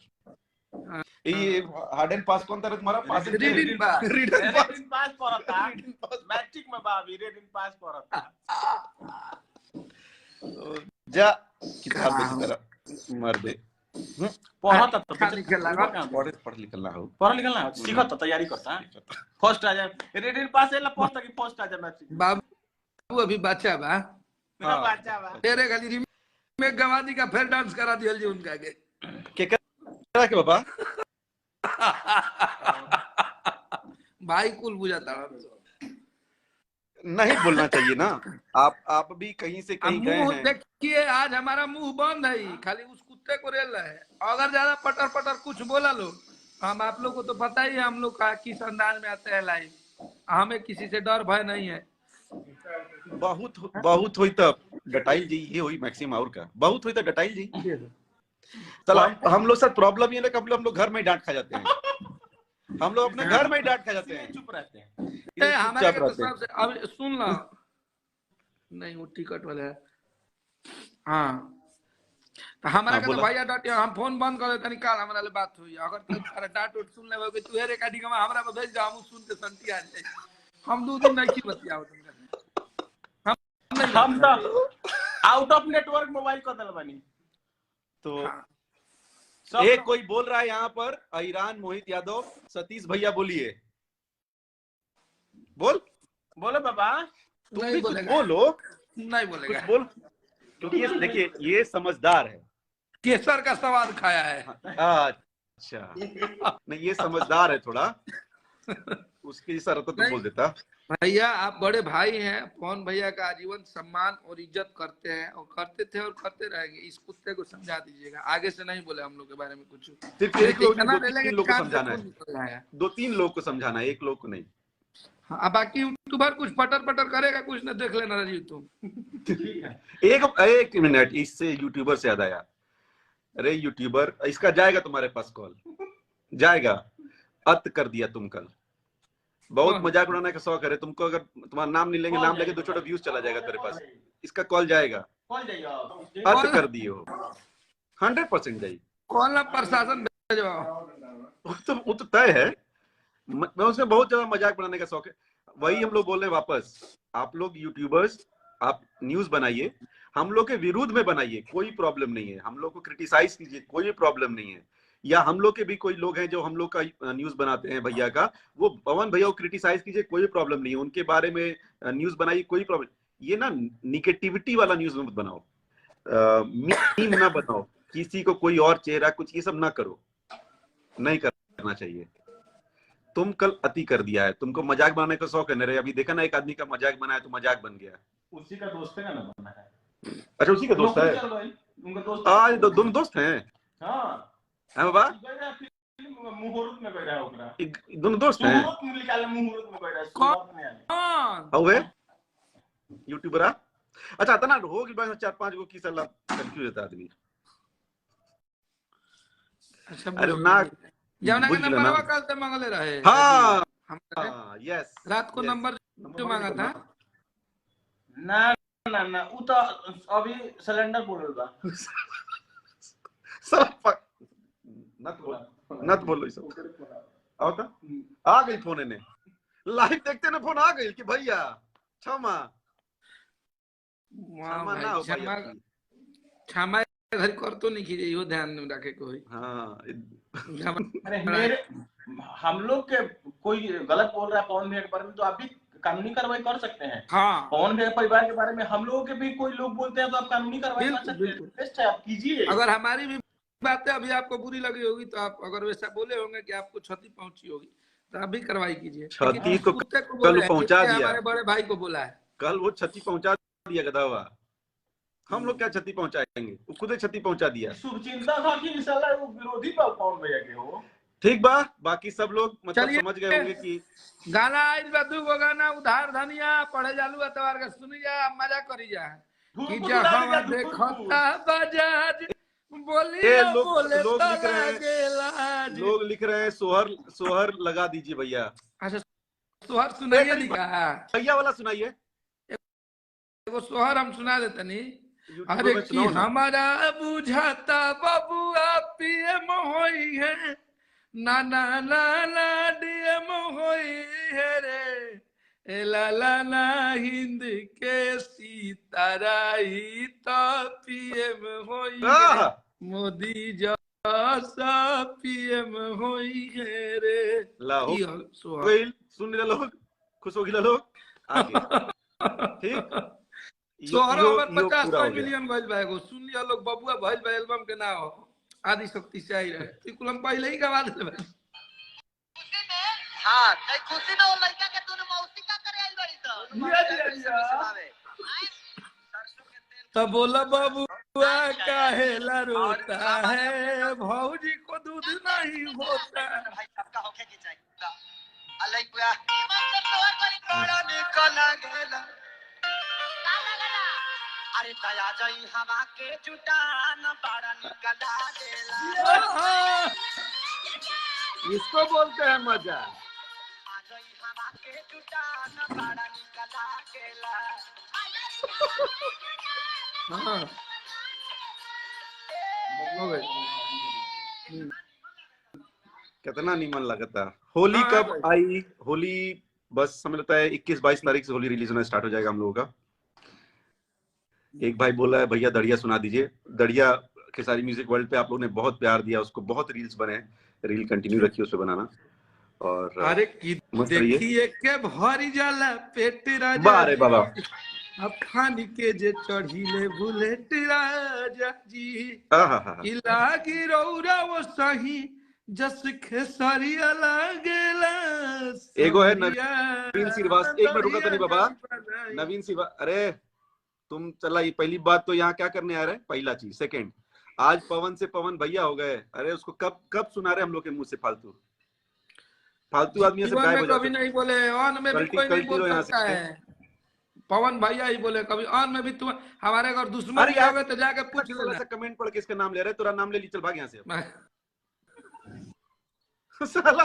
ये हार्ड एंड पास कौन था तुम्हारा? पास रीडिंग पास पड़ता, मैट्रिक में बाबी रीडिंग पास पड़ता। जा किताब बेचता मर दे। पढ़ा था तो खाली खेला पढ़ निकलना हो पढ़ निकलना सीखा था तैयारी करता है फर्स्ट आ जाए रेडी पास है पढ़ता कि फर्स्ट आ जाए मैट्रिक बाबू अभी बच्चा बा मेरा बच्चा बा तेरे खाली में गवादी का फिर डांस करा दिया जी उनका के के बाबा भाई कुल बुझाता नहीं बोलना चाहिए ना। आप भी कहीं से कहीं गए हैं। देखिए आज हमारा मुंह बंद है, खाली उस कुत्ते को रेल रहा है। अगर ज्यादा पटर पटर कुछ बोला लो, हम आप लोग को तो पता ही है हम लोग का किस अंदाज में आते हैं लाइव। हमें किसी से डर भय नहीं है। बहुत हुई तब डटाइल जी, ये हुई मैक्सिम और का बहुत हुई तब डटाइल जी। चलो हम लोग साथ प्रॉब्लम ये ना कि हम लोग घर में डांट खा जाते हैं, हम लोग अपने घर में डांट खा जाते हैं, चुप रहते हैं। हमारे तो सबसे अब सुन लो नहीं वो टिकट वाला है। हाँ तो हमारा का तो भैया डांट, हम फोन बंद कर देते निकाल हमारा ले बात हुई। अगर तू सारा डांट उठ सुन ले तू हेरे काटी का हमरा पे भेज दे, हम सुन के संती आ जाए। हम 2 दिन नहीं की बतियाओ हम तो आउट ऑफ नेटवर्क मोबाइल कर दल बानी। तो एक कोई बोल रहा है यहाँ पर ईरान मोहित यादव, सतीश भैया बोलिए, बोलो बाबा, तुम भी कुछ बोलो। नहीं बोलेगा कुछ बोल, क्योंकि देखिए ये समझदार है, केसर का स्वाद खाया है। अच्छा नहीं ये समझदार है थोड़ा, उसकी शरत तो बोल देता। भैया आप बड़े भाई हैं, पवन भैया का आजीवन सम्मान और इज्जत करते हैं और करते थे और करते रहेंगे। इस कुत्ते को समझा दीजिएगा, आगे से नहीं बोले हम लोग के बारे में कुछ। सिर्फ एक लोग, 2-3 लोग को समझाना है, 2-3 लोग को समझाना है, एक लोग को नहीं। हाँ बाकी यूट्यूबर कुछ पटर पटर करेगा कुछ ना, देख लेना राजीव तुम। एक मिनट, इससे यूट्यूबर से याद आया, अरे यूट्यूबर इसका जाएगा तुम्हारे पास कॉल जाएगा, अत कर दिया तुम कल, बहुत मजाक उड़ाने का शौक है तुमको, अगर तुम्हारा नाम नहीं लेंगे, नाम लेके 2 छोटा व्यूज चला जाएगा तेरे पास, इसका कॉल जाएगा, अत कर दियो 100% जाएगी कॉल ना प्रशासन वो तो तय है। मैं उसमें बहुत ज्यादा मजाक बनाने का शौक है, वही हम लोग बोल रहे हैं वापस, आप लोग यूट्यूबर्स आप न्यूज बनाइए, हम लोग के विरुद्ध में बनाइए, कोई प्रॉब्लम नहीं है, हम लोग को क्रिटिसाइज कीजिए, कोई प्रॉब्लम नहीं है। या हम लोग के भी कोई लोग हैं जो हम लोग का न्यूज बनाते हैं भैया का, वो पवन भैया को क्रिटिसाइज कीजिए, कोई प्रॉब्लम नहीं है, उनके बारे में न्यूज बनाइए, कोई प्रॉब्लम। ये ना निगेटिविटी वाला न्यूज मत बनाओ, मीम ना बनाओ, किसी को कोई और चेहरा कुछ ये सब ना करो, नहीं करना चाहिए। तुम कल अति कर दिया है, तुमको मजाक बनाने का शौक है ना रे, अभी देखा ना एक आदमी का मजाक बनाया तो मजाक बन गया, उसी का दोस्त है ना बना है। अच्छा उसी का दोस्त है, उनका दोस्त आज दोनों दोस्त हैं। हाँ है बाबा, मुहूर्त में गया है ओकरा, दोनों दोस्त हैं, मुहूर्त में निकाले, मुहूर्त में गया है कौन हुए यूट्यूबर। अच्छा इतना हो गई बस 4-5 को की सलाह कंफ्यूज होता आदमी। अरे ना जवना का नंबर कल से मांगले रहे। हाँ यस, रात को नंबर जो मांगा था ना ना ना वो तो अभी सिलेंडर बोल रहा नत बोलो इस आओ तो आ गई फोन ने, लाइव देखते ना फोन आ गई कि भैया क्षमा ना हो भैया, क्षमा घर कर तो नहीं कीजिए, यो ध्यान में रखे कोई। हाँ अरे मेरे हम लोग के कोई गलत बोल रहा है पवन भैया के बारे में तो आप भी कानूनी कार्रवाई कर सकते हैं। हाँ पवन भैया परिवार के बारे में हम लोगों के भी कोई लोग बोलते हैं तो आप कानूनी कार्रवाई कर सकते हैं, बेस्ट है, आप कीजिए। अगर हमारी भी बातें अभी आपको बुरी लगी होगी तो आप अगर वैसा बोले होंगे कि आपको क्षति पहुंची होगी तो आप भी कार्रवाई कीजिए। क्षति तो कल पहुंचा दिया, हमारे बड़े भाई को बोला है, कल वो क्षति पहुंचा दिया गधा हुआ, हम लोग क्या क्षति पहुंचाएंगे, वो खुद क्षति पहुंचा दिया। शुभचिंता था कि इंशाल्लाह वो विरोधी पवन भैया के हो, ठीक बा, बाकी सब लोग मतलब समझ गए होंगे कि गाना आइल बा, 2 गाना उधार धनिया पढ़े जालू अतवार के सुनी जा, मजा करी जा कि जहां देखता बजाज बोलिए बोले लोग लिख रहे हैं सोहर लगा दीजिए भैया। अच्छा सोहर सुनाइए लिखा भैया वाला सुनाइए, वो सोहर हम सुना देते नहीं। अरे कि हमारा बुझाता बबुआ पीएम होई है, ना ना ना ना डीएम होई है रे, ए ला ला ना हिंद के सितारा ही तो पीएम होई है, मोदी जो आशा पीएम होई है रे लाओ की हल सोहा कोई सुन ले लोग, खुश हो गए लोग आगे, ठीक सोहरा इहो हमार इहो 50 पूरा हो 100 गया। मिलियन भइल बा एगो सुन लिया लोग बबुआ भइल बा एल्बम के नाम आदि शक्ति से आई रहे ती कुलम पहले ही गवा देले बा हाँ कई खुशी में वो लड़का के तूने मौसी का करे आई बड़ी तो तब बोला बबुआ काहेला रोता है भौजी को दूध नहीं होता भाई सबका होके की चाहिए अलग पूरा ईमान से तोर बड़ी बड़ा निकल गेला अरे दया जाई हवा के जुटान बड़ा निकल गेला इसको बोलते हैं मजा आ जाई हवा के जुटान बड़ा निकल गेला हाँ हो गई कितना नीमन लगता। होली हाँ, कब भाई। आई? होली बस समझ लेता है 21-22 तारीख से होली रिलीज होना स्टार्ट हो जाएगा हम लोगों का। एक भाई बोला है भैया दड़िया सुना दीजिए। दड़िया के सारी म्यूजिक वर्ल्ड पे आप लोगों ने बहुत प्यार दिया, उसको बहुत रील्स बने, रील कंटिन्यू रखिए उसपे बनाना। और अरे की मस्त रहिए। देखिए के भरी जाला पेट राजा बारे बाबा। अब खानी के जे चढ़ीले बुलेट राजा जी आहा इलागी रौरा वो सही जस खेसरिया लागेला एगो है सरिया नवीन श्रीवास्तव। एक मिनट रुका तो नहीं बाबा। बनाई। नवीन सिवा, अरे तुम चला, ये पहली बात तो यहाँ क्या करने आ रहे हैं, पहला चीज। सेकंड, आज पवन से पवन भैया हो गए। अरे उसको कब सुना रहे हम लोग के मुंह से फालतू फालतू आदमी से जीवन गायब में हो कभी जाते। नहीं बोले ऑन में भी कल्टी- कोई नहीं कल्टी बोल लो यहाँ सकता से। है पवन भैया ही बोले कभी ऑन में भी तुम हमारे अगर दुश्मन अरे भी यार, होगे तो जाके पूछ थोड़ा लेना सा कमेंट पढ़ के इसका नाम ले रहे, तेरा नाम ले ली, चल भाग यहाँ से। मैं- साला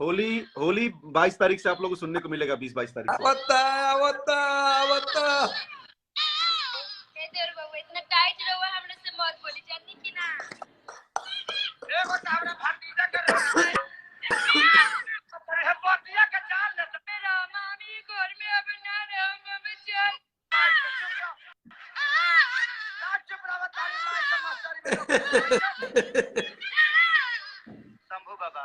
होली 22 तारीख से आप लोगों को सुनने को मिलेगा। 20-22 तारीख से। आवता हे देवर बाबू इतना टाइट रहो हमने से मत बोली जानी कि ना एगो सामने भतीजा कर रहा है है बतिया के चाल ले मेरा मामी घर में अब ना रहो मम्मी चल चुप रहो तारी माई का मस्तारी शंभू बाबा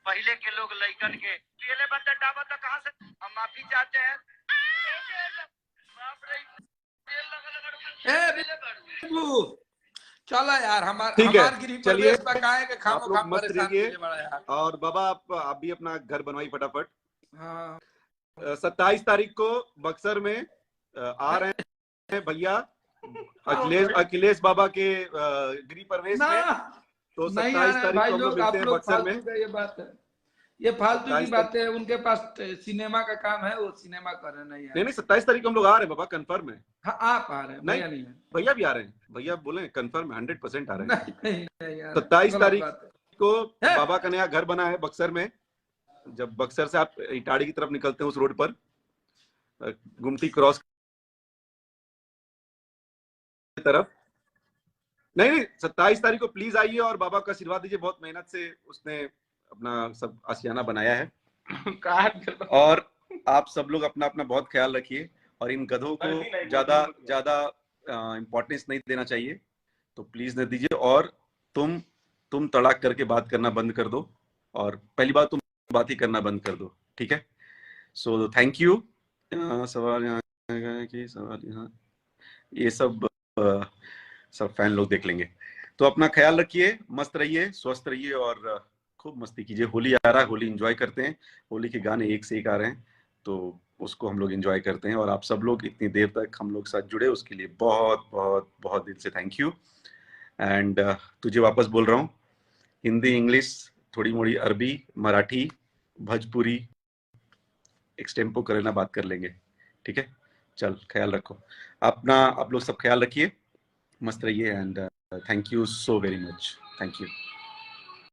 पहले के लोग लइकन के पहले बंदा डाबा तो कहां से हम माफी चाहते हैं बाप रे तेल लगल ए चलो यार ठीक है, गिरी चलिए। प्रदेश पकाए के खामो आप लोग खाम मस्त परेशान रहिए। कीजिए बड़ा यार और बाबा आप भी अपना घर बनवाई फटाफट। हाँ 27 तारीख को बक्सर में आ रहे हैं भैया अखिलेश बाबा के गृह प्रवेश ना में। तो नहीं 27 यार तारीख भाई को हम लोग लोग आप मिलते हैं लोग बक्सर में। फालतू का ये बात है ये फालतू की 27 बात है उनके पास सिनेमा का काम है वो सिनेमा कर रहे नहीं नहीं यार नहीं 27 तारीख को हम लोग आ रहे हैं बाबा, कंफर्म है। हाँ आप आ रहे हैं नहीं। भैया नहीं है भैया भी आ रहे हैं, भैया बोले कंफर्म 100% आ रहे हैं। नहीं यार 27 गलत तारीख बात है। को है? बाबा का नया घर बना है बक्सर में। जब बक्सर से आप इटाड़ी की तरफ निकलते हैं उस रोड पर गुमटी क्रॉस की तरफ। नहीं 27 तारीख को प्लीज आइए और बाबा का आशीर्वाद दीजिए। बहुत मेहनत से उसने अपना सब आशियाना बनाया है। और आप सब लोग अपना अपना बहुत ख्याल रखिए और इन गधों को ज्यादा इम्पोर्टेंस नहीं देना चाहिए, तो प्लीज न दीजिए। और तुम तड़ाक करके बात करना बंद कर दो और पहली बात तुम बात ही करना बंद कर दो, ठीक है? So thank you. सवाल यहाँ कि सवाल यहाँ ये सब फैन लोग देख लेंगे। तो अपना ख्याल रखिए, मस्त रहिए, स्वस्थ रहिए और खूब मस्ती कीजिए। होली आ रहा है, होली एंजॉय करते हैं। होली के गाने एक से एक आ रहे हैं तो उसको हम लोग एंजॉय करते हैं। और आप सब लोग इतनी देर तक हम लोग साथ जुड़े उसके लिए बहुत बहुत बहुत दिल से थैंक यू। एंड तुझे वापस बोल रहा हूँ, हिंदी, इंग्लिश, थोड़ी मोड़ी अरबी, मराठी, भोजपुरी एक्सटेम्पो करना बात कर लेंगे, ठीक है? चल ख्याल रखो अपना, आप लोग सब ख्याल रखिए, मस्त रहिए and thank you so very much. Thank you.